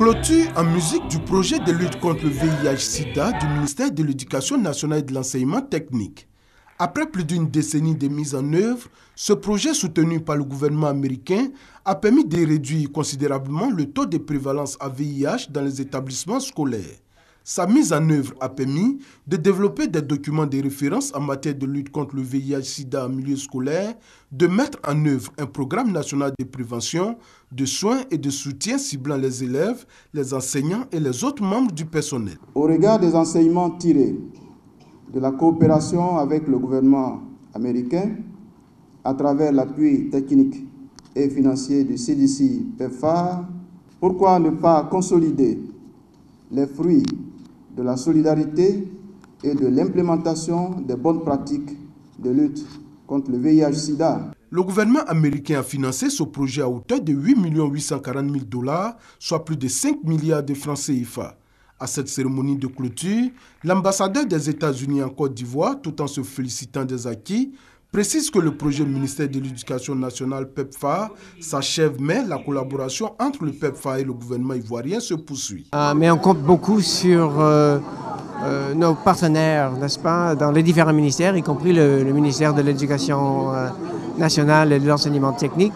Clôture en musique du projet de lutte contre le VIH-Sida du ministère de l'Éducation nationale et de l'enseignement technique. Après plus d'une décennie de mise en œuvre, ce projet soutenu par le gouvernement américain a permis de réduire considérablement le taux de prévalence à VIH dans les établissements scolaires. Sa mise en œuvre a permis de développer des documents de référence en matière de lutte contre le VIH-Sida en milieu scolaire, de mettre en œuvre un programme national de prévention, de soins et de soutien ciblant les élèves, les enseignants et les autres membres du personnel. Au regard des enseignements tirés de la coopération avec le gouvernement américain, à travers l'appui technique et financier du CDC-PEPFAR, pourquoi ne pas consolider les fruits de la solidarité et de l'implémentation des bonnes pratiques de lutte contre le VIH-Sida. Le gouvernement américain a financé ce projet à hauteur de 8 840 000 $, soit plus de 5 milliards de francs CFA. À cette cérémonie de clôture, l'ambassadeur des États-Unis en Côte d'Ivoire, tout en se félicitant des acquis, précise que le projet ministère de l'Éducation nationale PEPFAR s'achève, mais la collaboration entre le PEPFAR et le gouvernement ivoirien se poursuit. Mais on compte beaucoup sur nos partenaires, n'est-ce pas, dans les différents ministères, y compris le ministère de l'Éducation nationale et de l'enseignement technique,